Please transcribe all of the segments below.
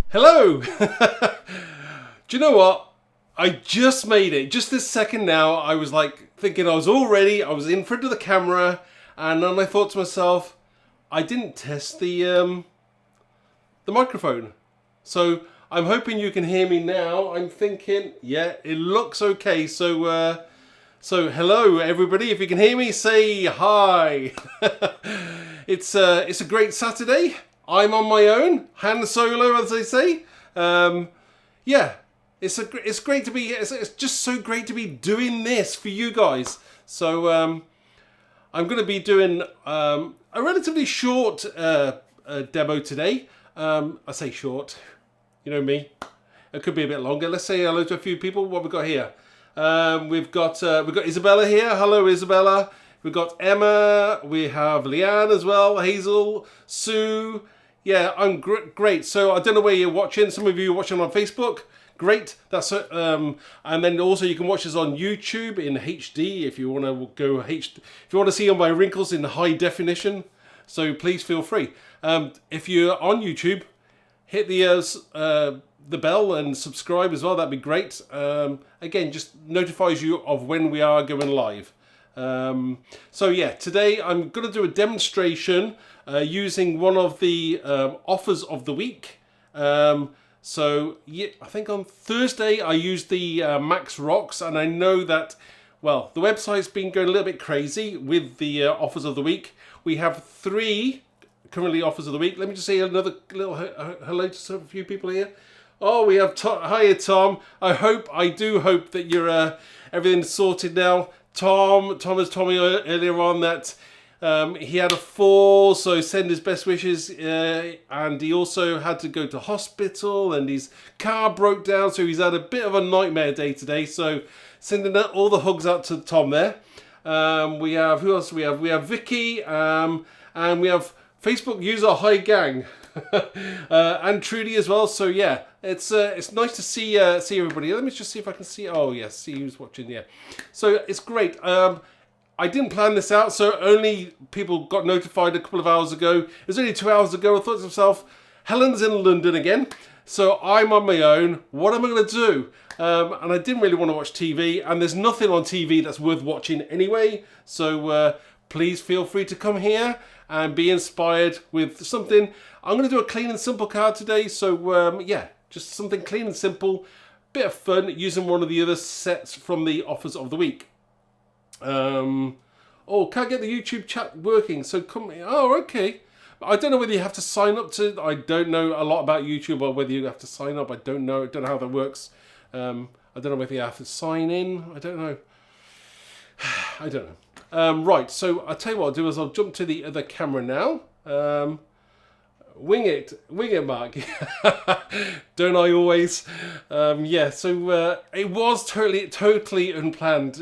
Hello! Do you know what? I just made it. Just this second now, I was like thinking I was all ready. I was in front of the camera, and then I thought to myself, I didn't test the microphone. So I'm hoping you can hear me now. I'm thinking, yeah, it looks okay. So hello everybody. If you can hear me, say hi. It's a great Saturday. I'm on my own, Han Solo, as they say. Yeah, it's great to be. It's just so great to be doing this for you guys. So I'm going to be doing a relatively short demo today. I say short, you know me. It could be a bit longer. Let's say hello to a few people. What we got here? We've got Isabella here. Hello, Isabella. We've got Emma. We have Leanne as well. Hazel, Sue. Yeah, I'm great. So I don't know where you're watching. Some of you are watching on Facebook. Great. That's it. And then also you can watch us on YouTube in HD if you want to go If you want to see all my wrinkles in high definition. So please feel free. If you're on YouTube, hit the bell and subscribe as well. That'd be great. Again, just notifies you of when we are going live. So yeah, today I'm going to do a demonstration using one of the offers of the week. So yeah, I think on Thursday I used the Max Rocks, and I know that, well, the website's been going a little bit crazy with the offers of the week. We have 3 currently offers of the week. Let me just say another little hello to a few people here. Oh, we have hiya Tom. I do hope that you're everything's sorted now. Tom has told me earlier on that he had a fall, so send his best wishes. And he also had to go to hospital, and his car broke down, so he's had a bit of a nightmare day today. So sending all the hugs out to Tom there. We have, who else? We have Vicky, and we have Facebook user Hi Gang, and Trudy as well. So yeah, it's nice to see everybody. Let me just see if I can see. Oh yes, see who's watching. Yeah, so it's great. I didn't plan this out, so only people got notified a couple of hours ago. It was only 2 hours ago. I thought to myself, Helen's in London again, so I'm on my own. What am I going to do? And I didn't really want to watch TV, and there's nothing on TV that's worth watching anyway. So please feel free to come here and be inspired with something. I'm going to do a clean and simple card today. So yeah, just something clean and simple, bit of fun using one of the other sets from the offers of the week. Oh, can't get the YouTube chat working, so come. Oh, okay. I don't know whether you have to sign up to. I don't know a lot about YouTube, or whether you have to sign up. I don't know. Don't know how that works. I don't know whether you have to sign in. I don't know. I don't know. Right. So I'll tell you what I'll do is I'll jump to the other camera now. Wing it, Mark. Don't I always? Yeah. So it was totally unplanned.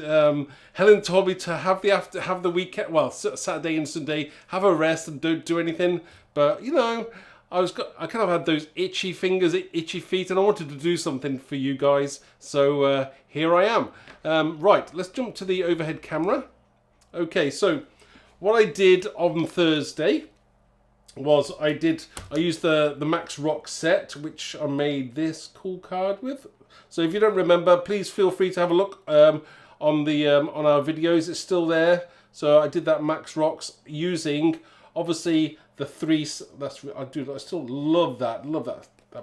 Helen told me to have the weekend, well, Saturday and Sunday, have a rest and don't do anything. But you know, I kind of had those itchy fingers, itchy feet, and I wanted to do something for you guys. So here I am. Right. Let's jump to the overhead camera. Okay. So what I did on Thursday was I used the Max Rock set, which I made this cool card with. So if you don't remember, please feel free to have a look on our videos. It's still there. So I did that Max Rocks using obviously the 3. I still love that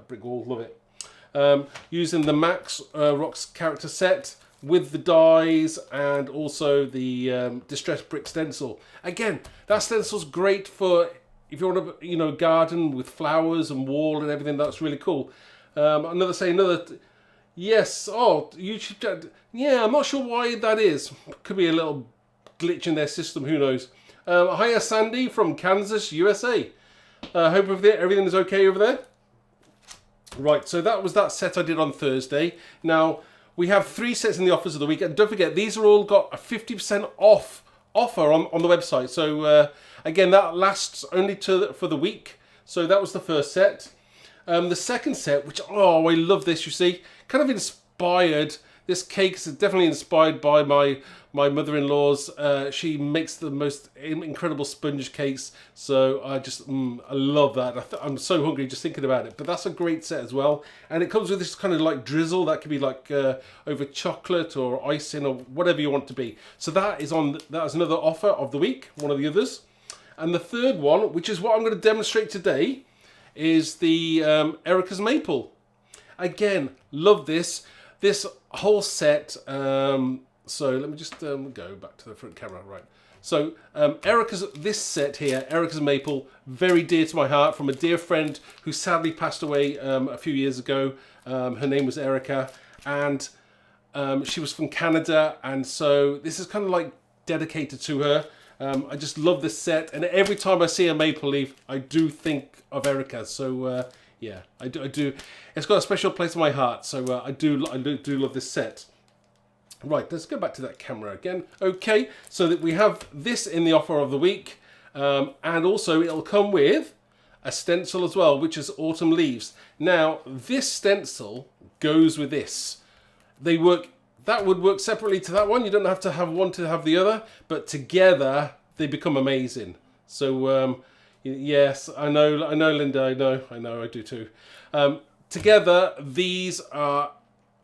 brick wall. Love it. Using the Max Rocks character set with the dies and also the distressed brick stencil. Again, that stencil's great for if you want to, you know, garden with flowers and wall and everything. That's really cool. Yes. Oh, YouTube. Yeah, I'm not sure why that is. Could be a little glitch in their system. Who knows? Hiya, Sandy from Kansas, USA. Hope everything is okay over there. Right. So that was that set I did on Thursday. Now we have 3 sets in the offers of the week, and don't forget these are all got a 50% off offer on the website. So again, that lasts only for the week. So that was the first set. The second set, which, oh, I love this, you see, kind of inspired. This cake is definitely inspired by my mother-in-law's. She makes the most incredible sponge cakes, so I love that. I'm so hungry just thinking about it. But that's a great set as well, and it comes with this kind of like drizzle that could be like over chocolate or icing or whatever you want it to be. So that is another offer of the week, one of the others. And the third one, which is what I'm going to demonstrate today, is the Erika's Maple. Again, love this. This whole set, so let me just go back to the front camera, right. So this set here, Erika's Maple, very dear to my heart, from a dear friend who sadly passed away a few years ago. Her name was Erika, and she was from Canada, and so this is kind of like dedicated to her. I just love this set, and every time I see a maple leaf, I do think of Erika. So yeah, I do. It's got a special place in my heart. So I do love this set. Right, let's go back to that camera again. Okay, so that we have this in the offer of the week, and also it'll come with a stencil as well, which is autumn leaves. Now, this stencil goes with this. They work. That would work separately to that one. You don't have to have one to have the other, but together they become amazing. So yes, I know, Linda. I know, I do too. Together, these are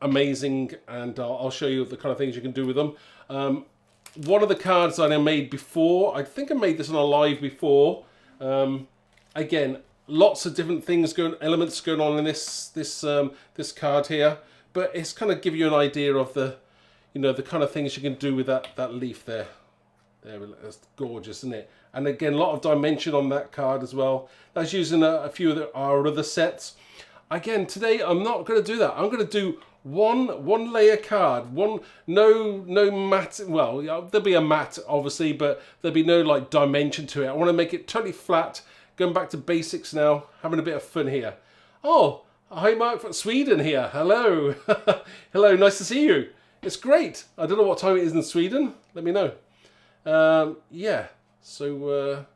amazing, and I'll show you the kind of things you can do with them. One of the cards that I made before, I think I made this on a live before. Again, lots of different things elements going on in this card here, but it's kind of give you an idea of the kind of things you can do with that leaf there. That's gorgeous, isn't it? And again, a lot of dimension on that card as well. That's using a few of our other sets. Again, today I'm not going to do that. I'm going to do one layer card, no matte. Well, there'll be a matte obviously, but there'll be no like dimension to it. I want to make it totally flat. Going back to basics now, having a bit of fun here. Oh, hi Mark from Sweden here. Hello, hello, nice to see you. It's great. I don't know what time it is in Sweden. Let me know. Yeah. So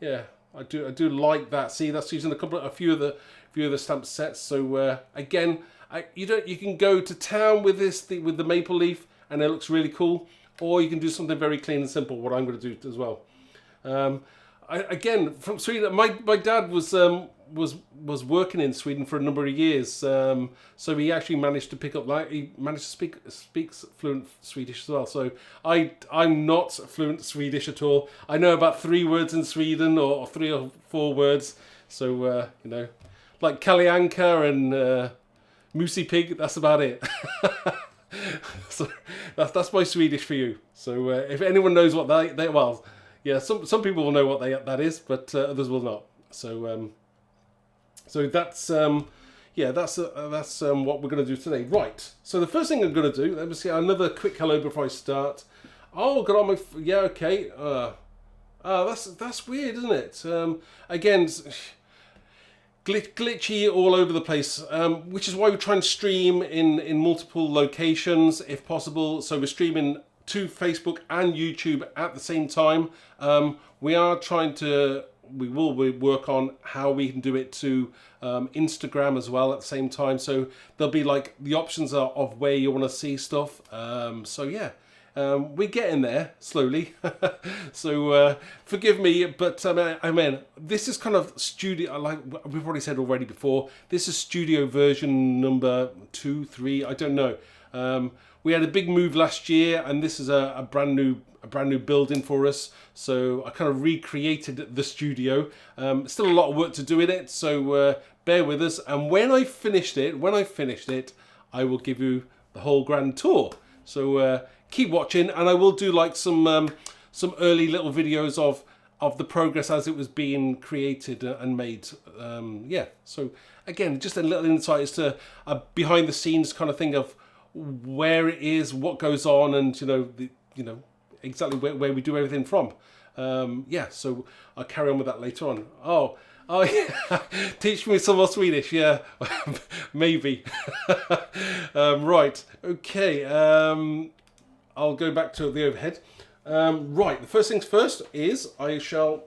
yeah, I do like that. See, that's using a few of the stamp sets. So again, you can go to town with this with the maple leaf, and it looks really cool. Or you can do something very clean and simple. What I'm going to do as well. Again, from Sweden, my dad was working in Sweden for a number of years, so he actually managed to pick up he managed to speak fluent Swedish as well. So I'm not fluent Swedish at all. I know about 3 words in Sweden, or 3 or 4 words. So like Kalle Anka and Moosey Pig. That's about it. So that's my Swedish for you. So if anyone knows what they well. Yeah, some people will know what that is, but others will not. So so that's yeah, that's what we're going to do today. Right. So the first thing I'm going to do, let me see another quick hello before I start. Oh, got on my yeah, okay. That's weird, isn't it? Again, glitchy all over the place, which is why we try and stream in multiple locations if possible. So we're streaming to Facebook and YouTube at the same time. We will work on how we can do it to Instagram as well at the same time. So there'll be like the options of where you want to see stuff. So yeah, we're getting there slowly. So forgive me, but I mean, this is kind of studio, like we've already said already before, this is studio version number 2, 3, I don't know. We had a big move last year, and this is a brand new building for us. So I kind of recreated the studio. Still a lot of work to do in it, so bear with us. And when I finished it, I will give you the whole grand tour. So keep watching, and I will do like some early little videos of the progress as it was being created and made. Yeah. So again, just a little insight as to a behind the scenes kind of thing of where it is, what goes on, and exactly where we do everything from. Yeah, so I'll carry on with that later on. Oh yeah. Teach me some more Swedish. Yeah, maybe. Right. Okay. I'll go back to the overhead. Right. The first things first is I shall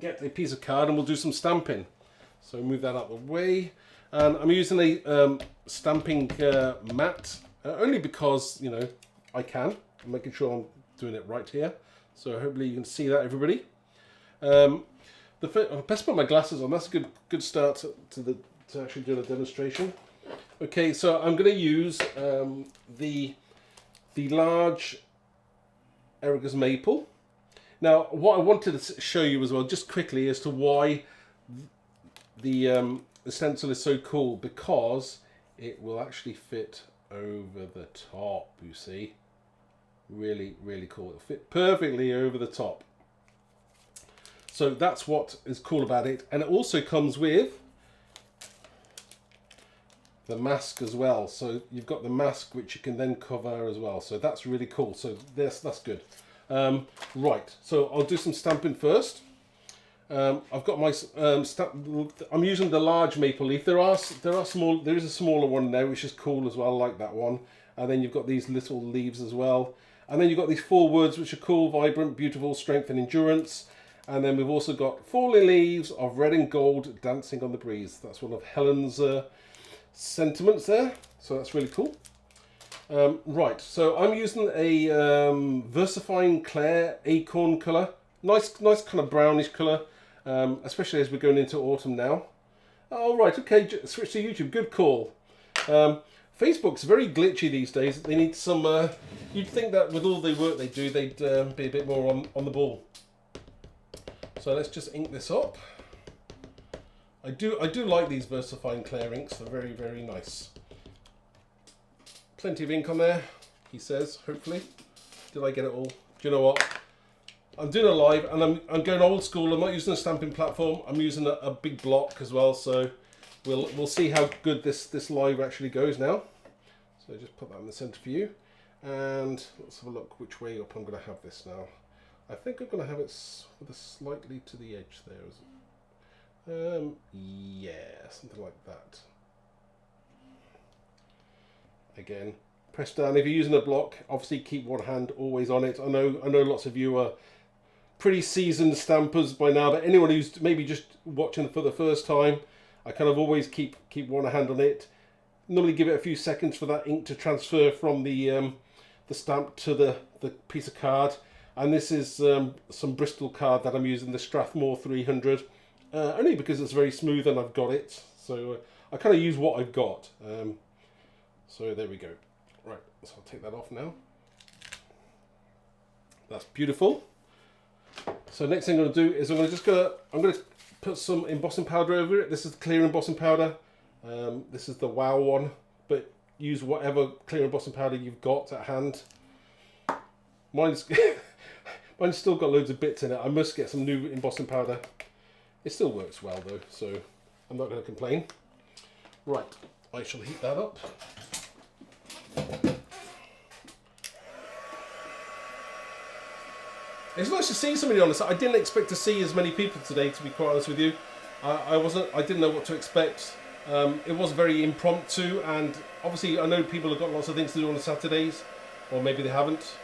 get a piece of card and we'll do some stamping. So move that out of the way. And I'm using a stamping mat. only because, you know, I can. I'm making sure I'm doing it right here. So hopefully you can see that, everybody. I best put my glasses on. That's a good start to actually doing a demonstration. Okay, so I'm going to use the large Erika's maple. Now, what I wanted to show you as well, just quickly, as to why the stencil is so cool, because it will actually fit over the top. You see, really, really cool. It'll fit perfectly over the top. So that's what is cool about it, and it also comes with the mask as well. So you've got the mask which you can then cover as well. So that's really cool. So that's good. Right. So I'll do some stamping first. I've got my I'm using the large maple leaf. There is a smaller one there which is cool as well. I like that one. And then you've got these little leaves as well. And then you've got these 4 words which are cool, vibrant, beautiful, strength and endurance. And then we've also got falling leaves of red and gold dancing on the breeze. That's one of Helen's sentiments there. So that's really cool. Right, so I'm using a VersaFine Clair Acorn colour. Nice kind of brownish colour, especially as we're going into autumn now. Oh, right, okay, switch to YouTube. Good call. Facebook's very glitchy these days. They need some... you'd think that with all the work they do, they'd be a bit more on the ball. So let's just ink this up. I do like these VersaFine Clair inks. They're very, very nice. Plenty of ink on there, he says, hopefully. Did I get it all? Do you know what? I'm doing a live, and I'm going old school. I'm not using a stamping platform. I'm using a big block as well, so we'll see how good this live actually goes now. So just put that in the centre for you. And let's have a look which way up I'm going to have this now. I think I'm going to have it with a slightly to the edge there, is it? Yeah, something like that. Again, press down. If you're using a block, obviously keep one hand always on it. I know lots of you are pretty seasoned stampers by now, but anyone who's maybe just watching for the first time, I kind of always keep one hand on it. Normally give it a few seconds for that ink to transfer from the stamp to the piece of card. And this is some Bristol card that I'm using, the Strathmore 300, only because it's very smooth and I've got it. So I kind of use what I've got. So there we go. Right, so I'll take that off now. That's beautiful. So next thing I'm going to do is I'm going to put some embossing powder over it. This is the clear embossing powder. This is the Wow one, but use whatever clear embossing powder you've got at hand. Mine's still got loads of bits in it. I must get some new embossing powder. It still works well though, so I'm not going to complain. Right, I shall heat that up. It's nice to see somebody on this. I didn't expect to see as many people today, to be quite honest with you. I didn't know what to expect. It was very impromptu, and obviously I know people have got lots of things to do on the Saturdays, or maybe they haven't.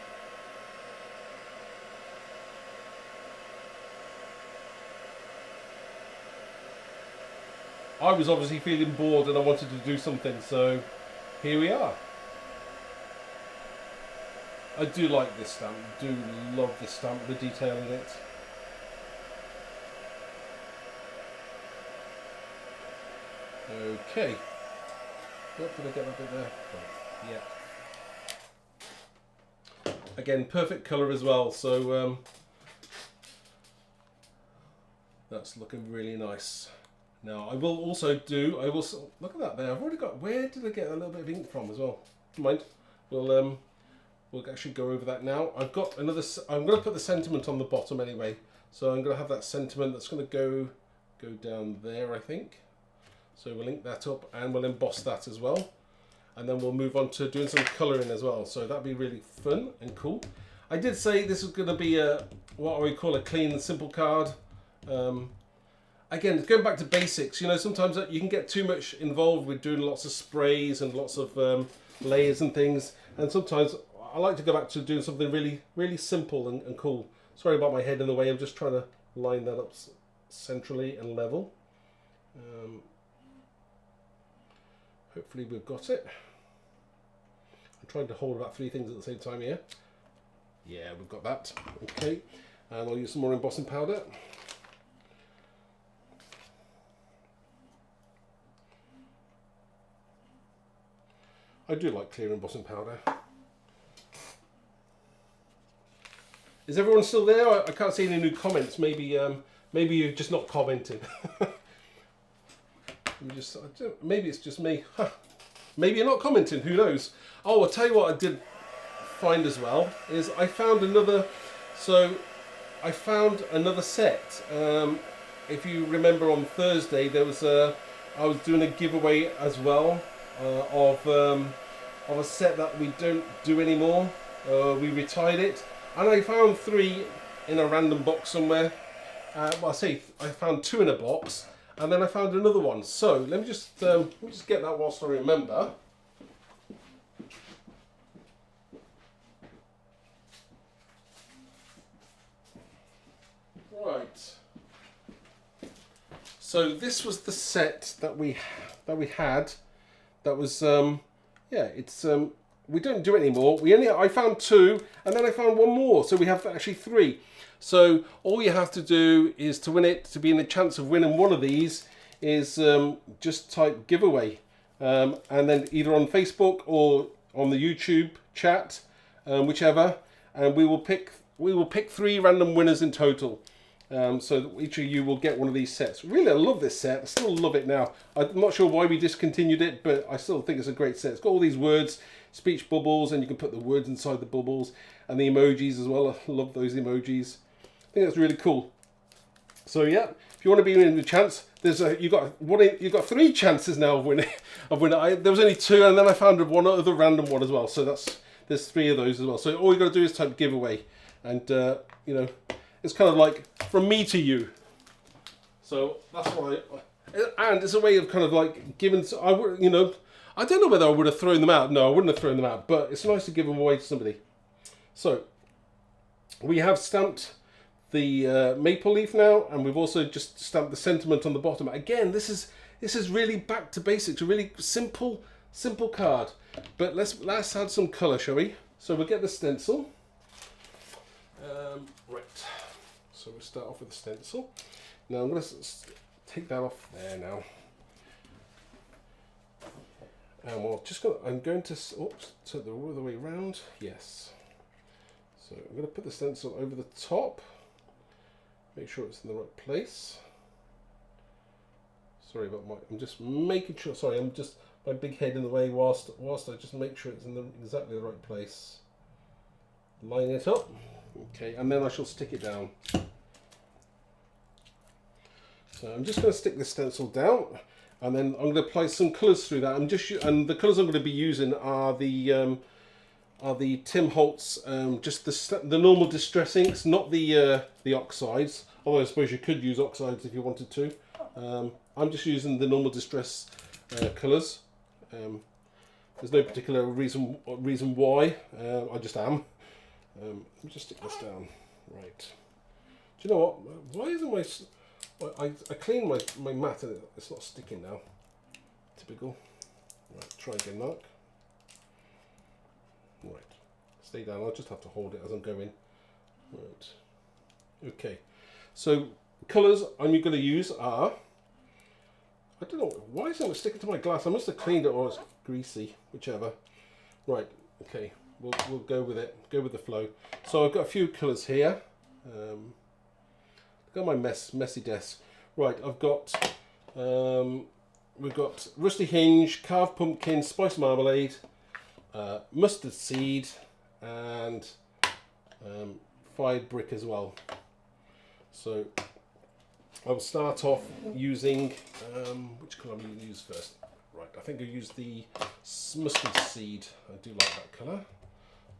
I was obviously feeling bored and I wanted to do something, so here we are. I do like this stamp, do love this stamp, the detail in it. Okay. Oh, did I get that bit there? Oh, yeah. Again, perfect colour as well, so that's looking really nice. Now I will also look at that there. I've already got. Where did I get a little bit of ink from as well? Never mind. We'll actually go over that now. I've got another. I'm going to put the sentiment on the bottom anyway. So I'm going to have that sentiment that's going to go down there, I think. So we'll ink that up and we'll emboss that as well. And then we'll move on to doing some colouring as well. So that'd be really fun and cool. I did say this is going to be what we call a clean and simple card. Again, going back to basics, you know, sometimes you can get too much involved with doing lots of sprays and lots of layers and things. And sometimes I like to go back to doing something really, really simple and cool. Sorry about my head in the way. I'm just trying to line that up centrally and level. Hopefully we've got it. I'm trying to hold about 3 things at the same time here. Yeah, we've got that. Okay, and I'll use some more embossing powder. I do like clear embossing powder. Is everyone still there? I can't see any new comments. Maybe maybe you're just not commenting. Maybe it's just me. Huh. Maybe you're not commenting. Who knows? Oh, I'll tell you what I did find as well is I found another. So I found another set. If you remember on Thursday, there was I was doing a giveaway as well of a set that we don't do anymore. We retired it, and I found 3 in a random box somewhere. Well, I say I found 2 in a box, and then I found another one. So let me just get that whilst I remember. Right. So this was the set that we had. That was yeah. It's we don't do it anymore. I found 2, and then I found 1 more. So we have actually 3. So all you have to do is to win it, to be in the chance of winning one of these, is just type giveaway, and then either on Facebook or on the YouTube chat, whichever, and we will pick 3 random winners in total. So that each of you will get one of these sets. Really, I love this set. I still love it now. I'm not sure why we discontinued it, but I still think it's a great set. It's got all these words, speech bubbles, and you can put the words inside the bubbles, and the emojis as well. I love those emojis. I think that's really cool. So yeah, if you want to be in the chance, there's you've got 3 chances now of winning. There was only 2, and then I found one other random one as well. So there's 3 of those as well. So all you got to do is type giveaway, and you know. It's kind of like from me to you. So that's why, and it's a way of kind of like giving. I would, you know, I don't know whether I would have thrown them out. No, I wouldn't have thrown them out. But it's nice to give them away to somebody. So we have stamped the maple leaf now, and we've also just stamped the sentiment on the bottom. Again, this is really back to basics. A really simple card. But let's add some colour, shall we? So we'll get the stencil. Right. So we'll start off with the stencil. Now I'm going to take that off there now. And I'm going to turn the other way around. Yes. So I'm going to put the stencil over the top. Make sure it's in the right place. Sorry about I'm just making sure. Sorry, I'm just my big head in the way whilst I just make sure it's in exactly the right place. Line it up. Okay, and then I shall stick it down. So I'm just going to stick the stencil down, and then I'm going to apply some colours through that. And the colours I'm going to be using are the Tim Holtz, just the normal distress inks, not the oxides. Although I suppose you could use oxides if you wanted to. I'm just using the normal distress colours. There's no particular reason why. I just am. Let me just stick this down. Right. Do you know what? Why isn't I cleaned my mat and it's not sticking now. Typical. Right, try again, Mark. Right. Stay down. I'll just have to hold it as I'm going. Right. Okay. So colours I'm going to use are. I don't know why isn't it sticking to my glass. I must have cleaned it or it's greasy, whichever. Right. Okay. We'll go with it. Go with the flow. So I've got a few colours here. Got my messy desk. Right, I've got we've got rusty hinge, carved pumpkin, spice marmalade, mustard seed, and fired brick as well. So I'll start off using which colour am I going to use first? Right, I think I'll use the mustard seed. I do like that colour.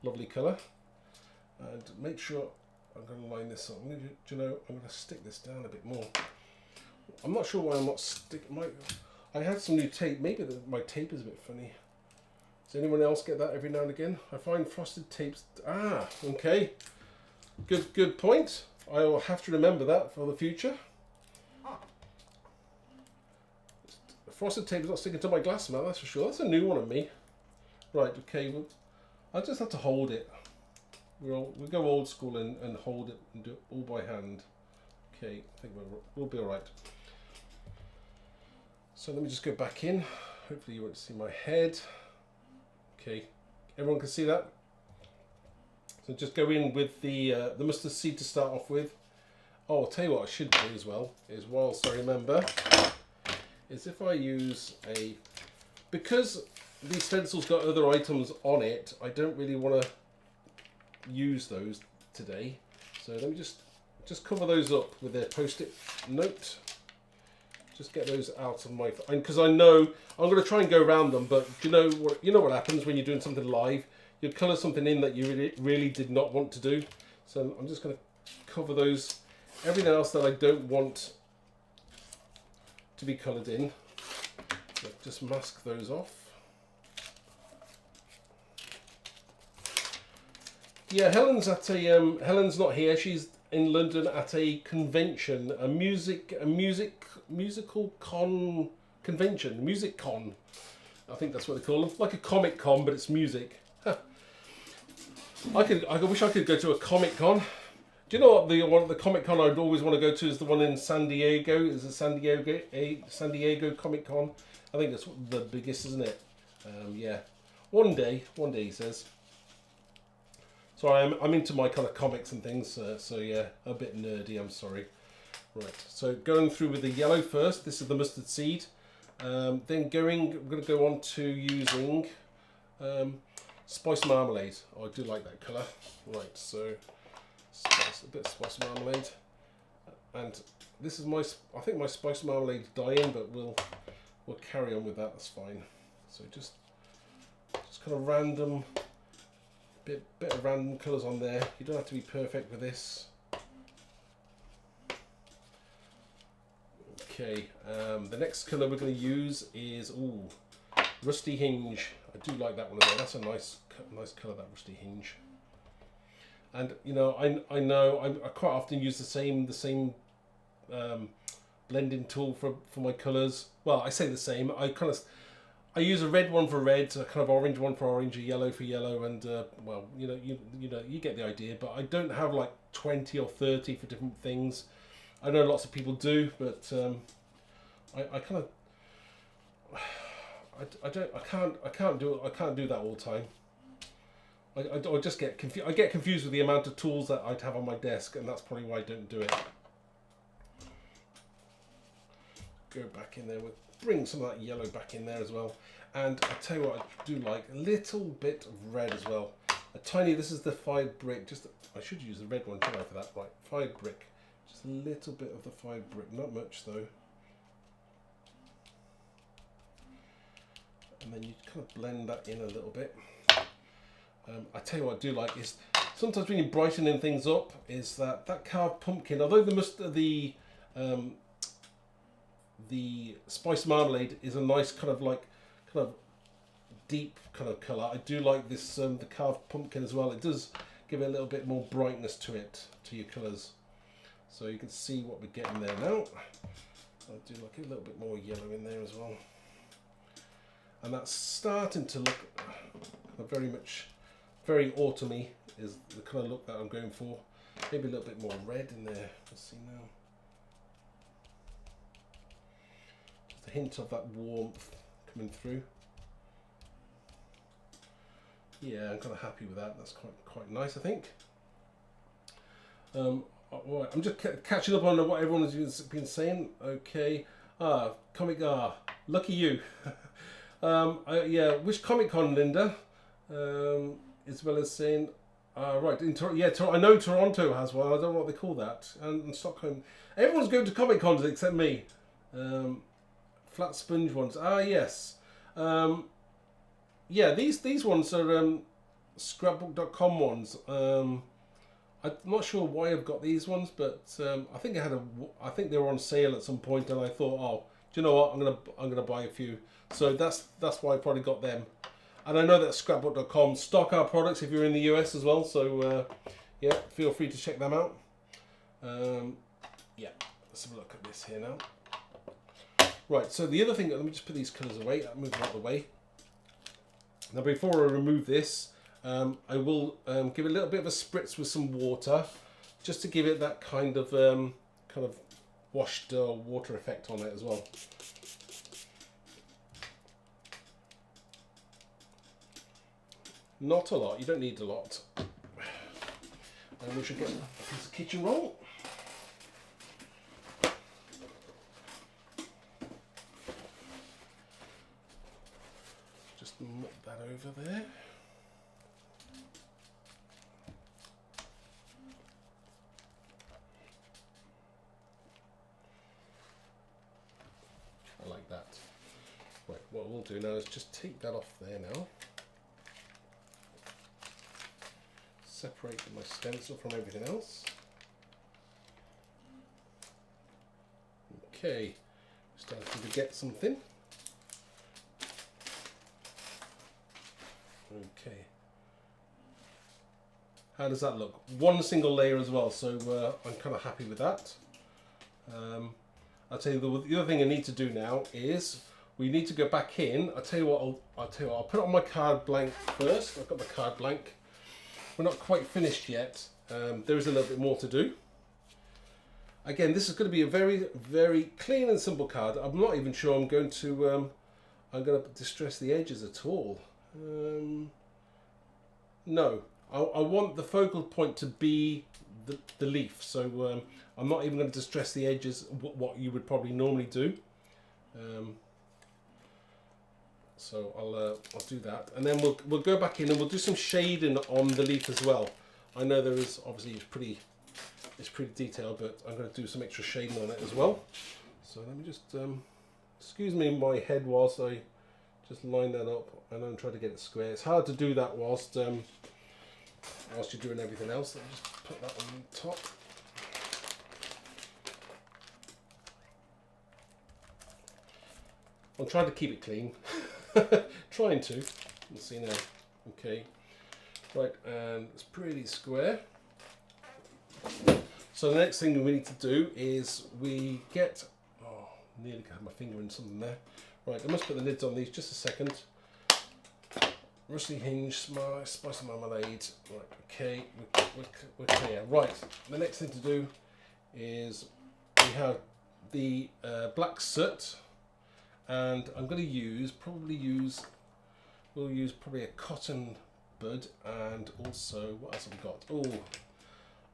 Lovely colour. And make sure I'm going to line this up. I'm going to stick this down a bit more. I'm not sure why I'm not sticking. I had some new tape. Maybe my tape is a bit funny. Does anyone else get that every now and again? I find frosted tapes. Ah, okay. Good point. I will have to remember that for the future. Frosted tape is not sticking to my glass, man. That's for sure. That's a new one on me. Right. Okay. Well, I just have to hold it. We'll go old school and hold it and do it all by hand. Okay, I think we'll be all right. So let me just go back in. Hopefully you won't see my head. Okay, everyone can see that. So just go in with the mustard seed to start off with. Oh, I'll tell you what I should do as well, is whilst I remember, is if I use because these stencils got other items on it, I don't really want to use those today. So let me just cover those up with a post-it note. Just get those out of my, because I know I'm going to try and go around them, but you know what happens when you're doing something live? You colour something in that you really did not want to do. So I'm just going to cover those, everything else that I don't want to be coloured in. So just mask those off. Yeah, Helen's at a Helen's not here. She's in London at a convention, a musical con convention, music con. I think that's what they call them, like a comic con, but it's music. Huh. I wish I could go to a comic con. Do you know what the comic con I'd always want to go to is the one in San Diego? Is it San Diego Comic Con? I think that's the biggest, isn't it? Yeah, one day he says. Sorry, I'm into my kind of comics and things, so yeah, a bit nerdy, I'm sorry. Right, so going through with the yellow first, this is the mustard seed. Then I'm going to go on to using spice marmalade. Oh, I do like that colour. Right, so a bit of spice marmalade. And this is I think my spice marmalade's dying, but we'll carry on with that, that's fine. So just kind of random, bit of random colours on there. You don't have to be perfect with this. Okay, the next colour we're going to use is Rusty Hinge. I do like that one as well. That's a nice colour, that Rusty Hinge. And you know, I know I quite often use the same blending tool for my colours. Well, I say the same. I use a red one for red, a kind of orange one for orange, a yellow for yellow, and well, you get the idea. But I don't have like 20 or 30 for different things. I know lots of people do, but I can't do that all the time. I just get confused. I get confused with the amount of tools that I'd have on my desk, and that's probably why I don't do it. Go back in there bring some of that yellow back in there as well. And I tell you what, I do like a little bit of red as well. A tiny. This is the 5 brick. I should use the red one, shouldn't I, for that? Right, 5 brick. Just a little bit of the 5 brick, not much though. And then you kind of blend that in a little bit. I tell you what I do like is sometimes when you're brightening things up is that carved pumpkin. Although the spice marmalade is a nice kind of deep kind of colour. I do like this the carved pumpkin as well. It does give it a little bit more brightness to your colours. So you can see what we're getting there now. I do like a little bit more yellow in there as well. And that's starting to look very autumny is the kind of look that I'm going for. Maybe a little bit more red in there. Let's see now. Just a hint of that warmth coming through. Yeah, I'm kind of happy with that. That's quite nice, I think. Right, I'm just catching up on what everyone has been saying. Okay. Lucky you. Yeah, which Comic Con, Linda? Isabel is saying, right, I know Toronto has one. I don't know what they call that. And Stockholm. Everyone's going to Comic Cons except me. Flat sponge ones. Ah, yes. Yeah, these ones are scrapbook.com ones. I'm not sure why I've got these ones, but I think they were on sale at some point, and I thought, oh, do you know what? I'm gonna buy a few. So that's why I probably got them. And I know that scrapbook.com stock our products if you're in the US as well. So yeah, feel free to check them out. Yeah, let's have a look at this here now. Right, so the other thing, let me just put these colours away. Move them out of the way. Now before I remove this, I will give it a little bit of a spritz with some water, just to give it that kind of washed water effect on it as well. Not a lot, you don't need a lot. And we should get a piece of kitchen roll. Just mop that over there. I like that. Right, what we'll do now is just take that off there now. Separate my stencil from everything else. Okay, starting to get something. Okay. How does that look? One single layer as well, so I'm kind of happy with that. I'll tell you the other thing I need to do now is we need to go back in. I'll tell you what. I'll put it on my card blank first. I've got my card blank. We're not quite finished yet. There is a little bit more to do. Again, this is going to be a very, very clean and simple card. I'm not even sure I'm going to distress the edges at all. No, I want the focal point to be the leaf. So I'm not even going to distress the edges, what you would probably normally do. So I'll do that, and then we'll go back in and we'll do some shading on the leaf as well. I know there is obviously it's pretty detailed, but I'm going to do some extra shading on it as well. So let me just excuse me my head whilst I just line that up and then try to get it square. It's hard to do that whilst you're doing everything else. Let me just put that on top. I'm trying to keep it clean. Trying to. Let's see now. Okay. Right, and it's pretty square. So the next thing we need to do is we get... Oh, nearly got my finger in something there. Right, I must put the lids on these just a second. Rusty hinge, spicy marmalade. Right, okay, we're clear. Right, the next thing to do is we have the black soot. And I'm going to we'll use probably a cotton bud, and also, what else have we got? Oh,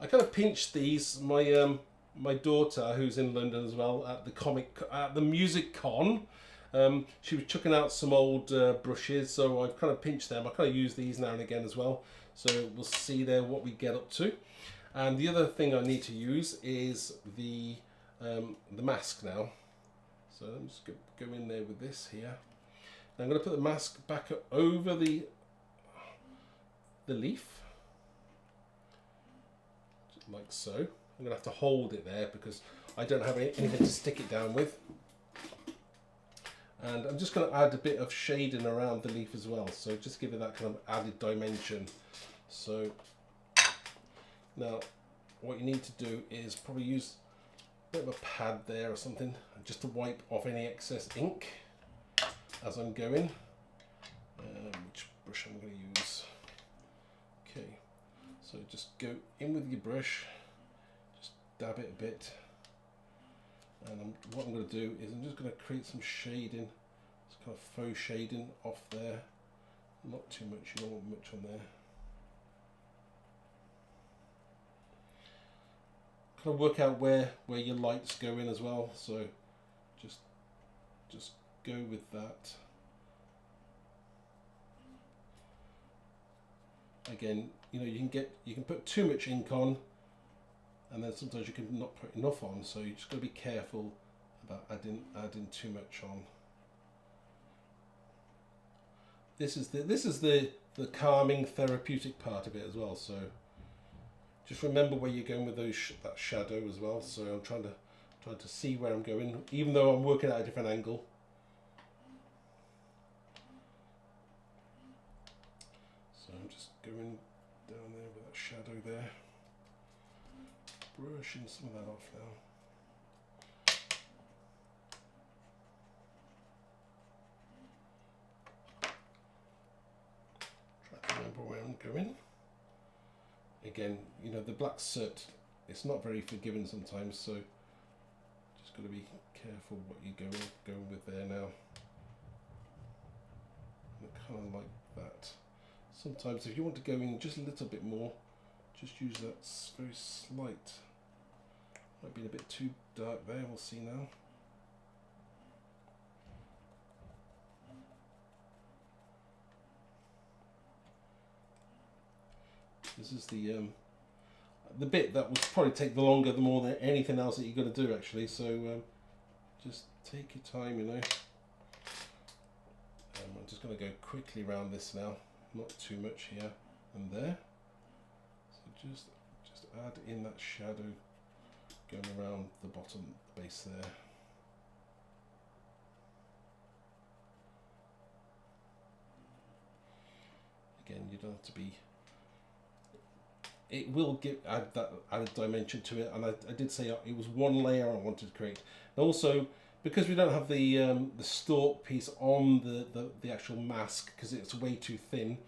I kind of pinched these. My daughter, who's in London as well, at the music con, she was chucking out some old brushes, so I've kind of pinched them. I kind of use these now and again as well, so we'll see there what we get up to. And the other thing I need to use is the mask now. So let me just go in there with this here. I'm going to put the mask back over the leaf, like so. I'm going to have to hold it there because I don't have anything to stick it down with. And I'm just going to add a bit of shading around the leaf as well, so just give it that kind of added dimension. So now what you need to do is probably use a bit of a pad there or something, just to wipe off any excess ink as I'm going. Which brush I'm going to use? Okay, so just go in with your brush, just dab it a bit, and what I'm going to do is I'm just going to create some shading, some kind of faux shading off there. Not too much, you don't want much on there. Kind of work out where your lights go in as well, so just go with that. Again, you know, you can put too much ink on, and then sometimes you can not put enough on, so you just got to be careful about adding too much on. This is the calming, therapeutic part of it as well, so just remember where you're going with that shadow as well. So I'm trying to see where I'm going, even though I'm working at a different angle. So I'm just going down there with that shadow there, brushing some of that off now. Try to remember where I'm go in. Again, you know, the black soot, it's not very forgiving sometimes, so just got to be careful what you going with there now. Kind of like that. Sometimes if you want to go in just a little bit more, just use that very slight. Might be a bit too dark there, we'll see now. This is the bit that would probably take the longer, the more than anything else that you've got to do actually, so just take your time, you know. I'm just going to go quickly around this now, not too much here and there. So just add in that shadow going around the bottom base there. Again, you don't have to be. It will add that added dimension to it, and I did say it was one layer I wanted to create. And also, because we don't have the stalk piece on the actual mask, because it's way too thin,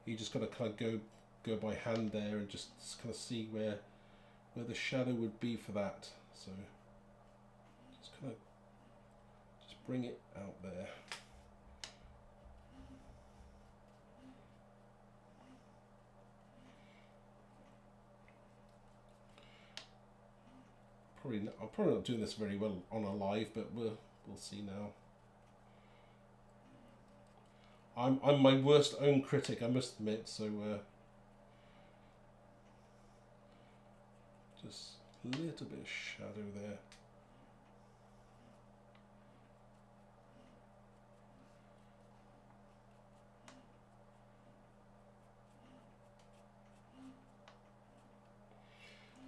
you just got to kind of go by hand there and just kind of see where the shadow would be for that. So just kind of just bring it out there. I'm probably not doing this very well on a live, but we'll see now. I'm my worst own critic, I must admit. So just a little bit of shadow there.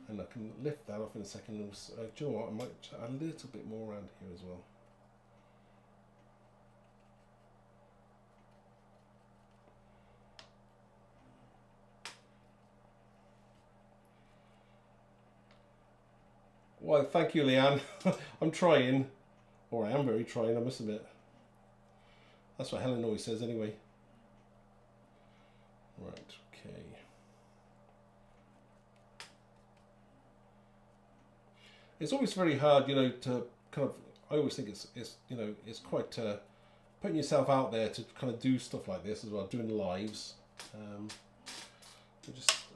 And I can lift that off in a second. Do you know what? I might add a little bit more around here as well. Well, thank you, Leanne. I'm trying, or I am very trying, I must admit. That's what Helen always says anyway. Right, okay. It's always very hard, you know, to kind of. I always think it's you know, it's quite putting yourself out there to kind of do stuff like this as well, doing lives.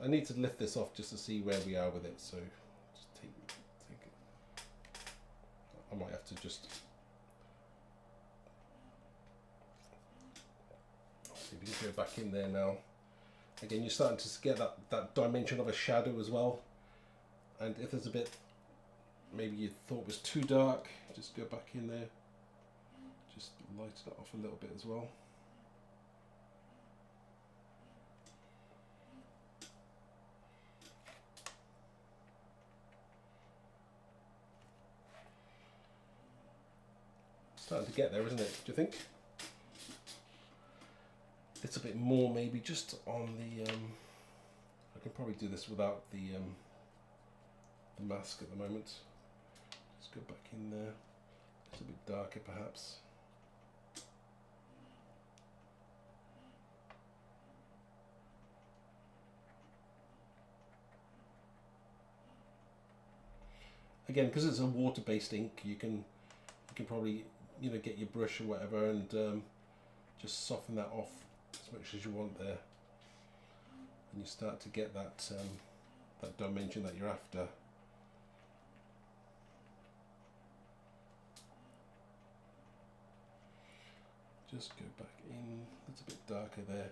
I need to lift this off just to see where we are with it. So just take it. I might have to just see if we can go back in there now. Again, you're starting to get that dimension of a shadow as well. And if there's a bit maybe you thought was too dark, just go back in there, just light it off a little bit as well. Starting to get there, isn't it? Do you think? It's a bit more maybe just on the I can probably do this without the mask at the moment. Just go back in there. It's a bit darker perhaps. Again, because it's a water-based ink, you can probably, you know, get your brush or whatever and just soften that off as much as you want there, and you start to get that that dimension that you're after. Just go back in, it's a bit darker there,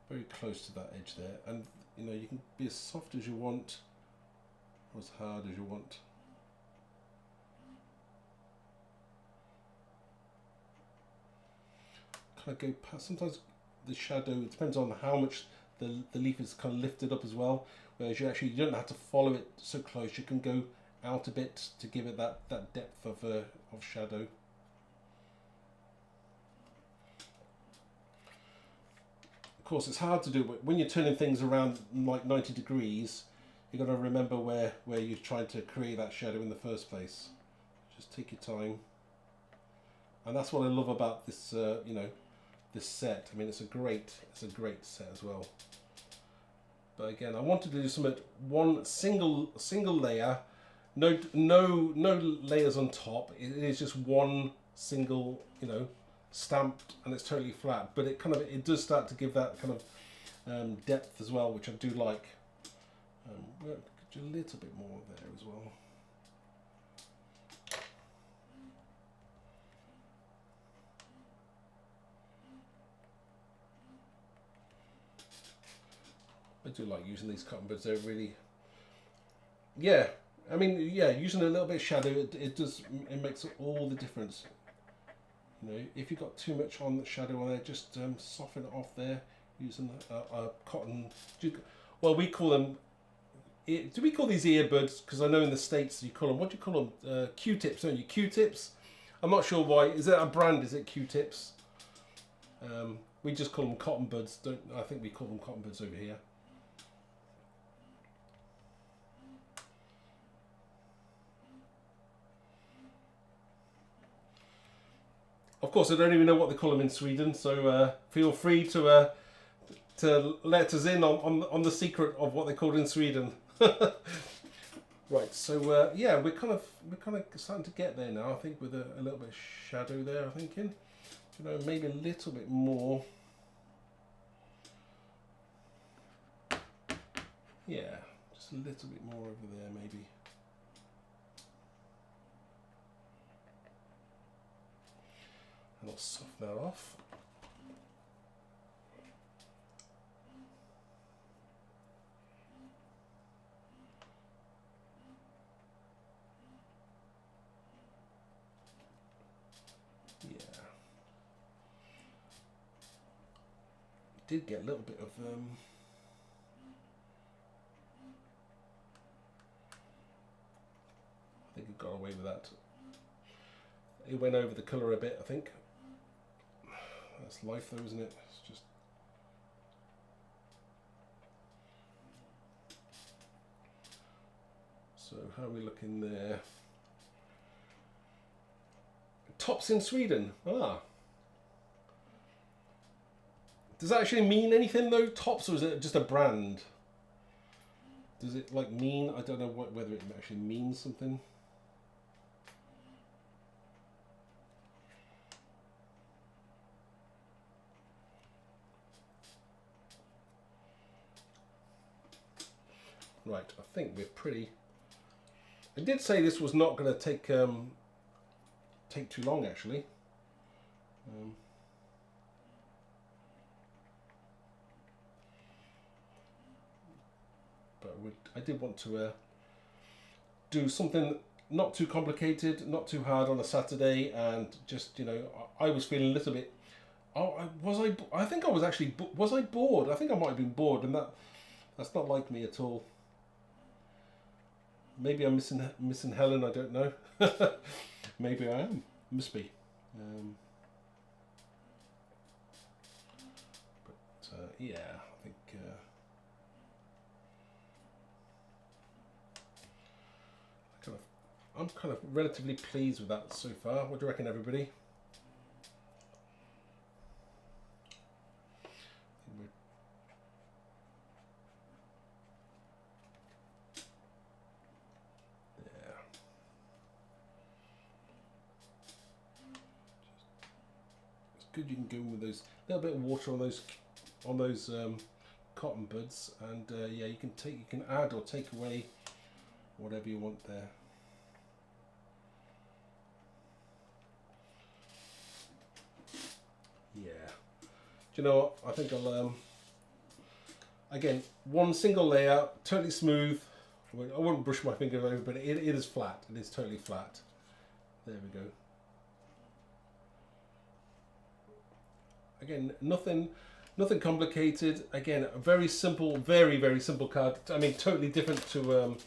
very close to that edge there, and you know, you can be as soft as you want or as hard as you want. Kind of go past, sometimes the shadow, it depends on how much the leaf is kind of lifted up as well, whereas you don't have to follow it so close, you can go out a bit to give it that depth of shadow. Of course, it's hard to do, but when you're turning things around like 90 degrees, you've got to remember where you're trying to create that shadow in the first place. Just take your time. And that's what I love about this, you know, this set. I mean, it's a great set as well. But again, I wanted to do something one single layer, no layers on top. It is just one single, you know, stamped, and it's totally flat. But it does start to give that kind of depth as well, which I do like. A little bit more there as well. I do like using these cotton buds. They're really, yeah. I mean, yeah, using a little bit of shadow, it makes all the difference. You know, if you've got too much on the shadow on there, just soften it off there using a cotton. Well, we call them. Do we call these earbuds? Because I know in the States you call them. What do you call them? Q-tips, don't you? Q-tips. I'm not sure why. Is it a brand? Is it Q-tips? We just call them cotton buds. I think we call them cotton buds over here. Of course, I don't even know what they call them in Sweden, so feel free to let us in on the secret of what they're called in Sweden. Right, so yeah, we're kind of starting to get there now. I think with a little bit of shadow there. I'm thinking, you know, maybe a little bit more. Yeah, just a little bit more over there, maybe. And I'll soften that off. Yeah. Did get a little bit of I think it got away with that. It went over the colour a bit, I think. That's life though, isn't it? It's just... So how are we looking there? Tops in Sweden. Ah. Does that actually mean anything though, Tops, or is it just a brand? Does it like mean, I don't know whether it actually means something. Right, I think we're pretty... I did say this was not going to take too long, actually. But I did want to do something not too complicated, not too hard on a Saturday, and just, you know, I was feeling a little bit... Oh, I think I was actually... Was I bored? I think I might have been bored, and that's not like me at all. Maybe I'm missing Helen, I don't know. Maybe I am. Must be. But yeah, I think I'm kind of relatively pleased with that so far. What do you reckon, everybody? Good, you can go in with those little bit of water on those cotton buds, and yeah, you can add or take away whatever you want there. Yeah, do you know what? I think I'll again, one single layer, totally smooth. I won't brush my finger over, but it is flat. It is totally flat. There we go. Again, nothing complicated. Again, a very simple, very simple card. I mean, totally different to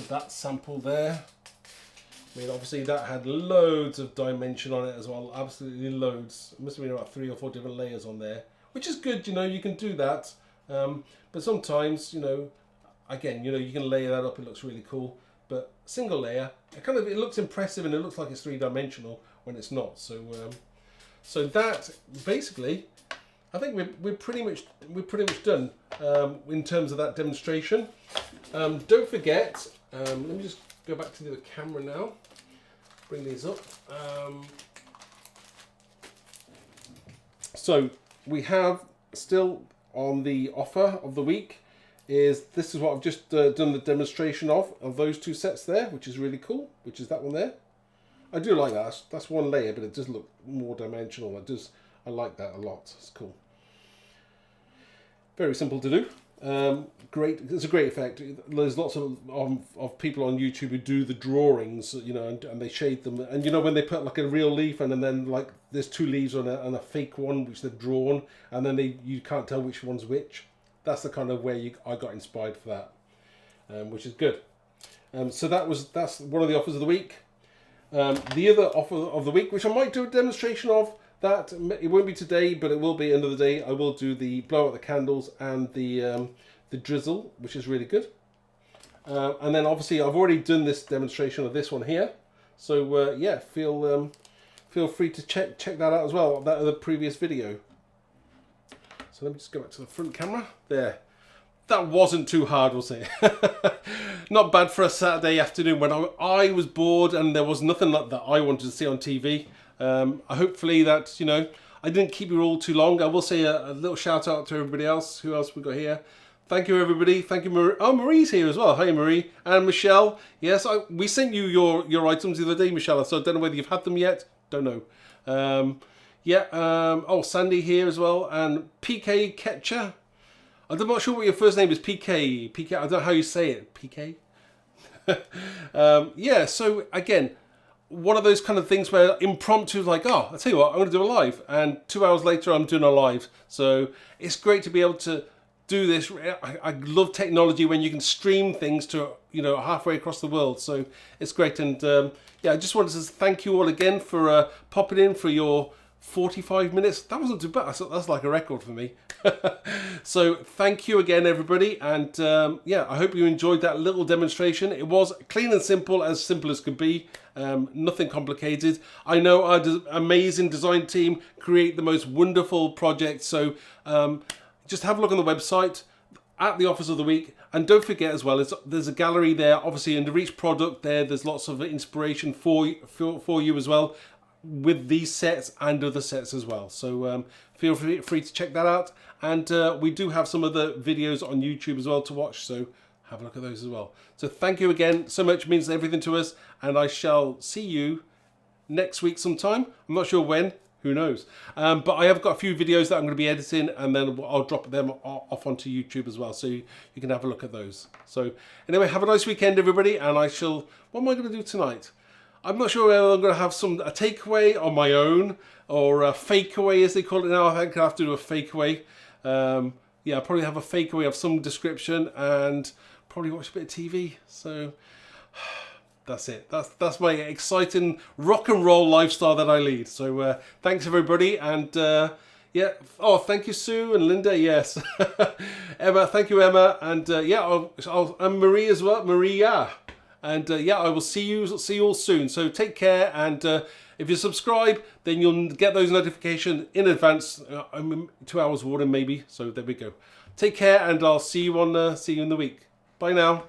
that sample there. I mean, obviously that had loads of dimension on it as well. Absolutely loads. It must have been about 3 or 4 different layers on there, which is good. You know, you can do that. But sometimes, you know, again, you know, you can layer that up. It looks really cool. But single layer, it looks impressive and it looks like it's 3-dimensional when it's not. So. So that basically, I think we're pretty much done in terms of that demonstration. Don't forget. Let me just go back to the camera now. Bring these up. So we have still on the offer of the week this is what I've just done the demonstration of those two sets there, which is really cool, which is that one there. I do like that. That's one layer, but it does look more dimensional. I like that a lot. It's cool. Very simple to do. Great. It's a great effect. There's lots of people on YouTube who do the drawings, you know, and they shade them. And you know, when they put like a real leaf and then like there's two leaves on a fake one which they've drawn, and then you can't tell which one's which. That's the kind of way I got inspired for that, which is good. So that's one of the offers of the week. The other offer of the week, which I might do a demonstration of, that it won't be today, but it will be another day. I will do the blow out the candles and the drizzle, which is really good. And then obviously I've already done this demonstration of this one here, so yeah, feel free to check that out as well. That other previous video. So let me just go back to the front camera. There. That wasn't too hard, was it? Not bad for a Saturday afternoon when I was bored and there was nothing like that I wanted to see on TV. Hopefully that, you know, I didn't keep you all too long. I will say a little shout out to everybody else. Who else we got here? Thank you, everybody. Thank you, Marie. Oh, Marie's here as well. Hi, Marie. And Michelle. Yes, we sent you your items the other day, Michelle. So I don't know whether you've had them yet. Don't know. Yeah. Oh, Sandy here as well. And PK Ketcher. I'm not sure what your first name is. PK. I don't know how you say it. PK. Yeah. So again, one of those kind of things where impromptu, like, oh, I'll tell you what, I'm going to do a live, and 2 hours later I'm doing a live. So it's great to be able to do this. I love technology when you can stream things to, you know, halfway across the world. So it's great. And yeah, I just wanted to thank you all again for popping in for your 45 minutes. That wasn't too bad. That's like a record for me. So thank you again, everybody. And yeah, I hope you enjoyed that little demonstration. It was clean and simple as could be. Nothing complicated. I know our amazing design team create the most wonderful projects. So just have a look on the website at the offers of the week. And don't forget as well, there's a gallery there. Obviously, under each product there's lots of inspiration for you as well, with these sets and other sets as well. So feel free to check that out. And we do have some other videos on YouTube as well to watch, so have a look at those as well. So thank you again so much. It means everything to us, and I shall see you next week sometime. I'm not sure when, who knows. But I have got a few videos that I'm going to be editing, and then I'll drop them off onto YouTube as well, so you can have a look at those. So anyway, have a nice weekend, everybody, and what am I going to do tonight? I'm not sure whether I'm going to have a takeaway on my own, or a fake away as they call it now. I think I have to do a fake away. Yeah, I'll probably have a fake away of some description, and probably watch a bit of TV. So that's it. That's my exciting rock and roll lifestyle that I lead. So thanks everybody, and yeah. Oh, thank you, Sue and Linda. Yes, Emma. Thank you, Emma, and yeah, and Marie as well. Maria. And yeah, I will see you all soon. So take care, and if you subscribe, then you'll get those notifications in advance. I'm 2 hours warning maybe. So there we go. Take care, and I'll see you in the week. Bye now.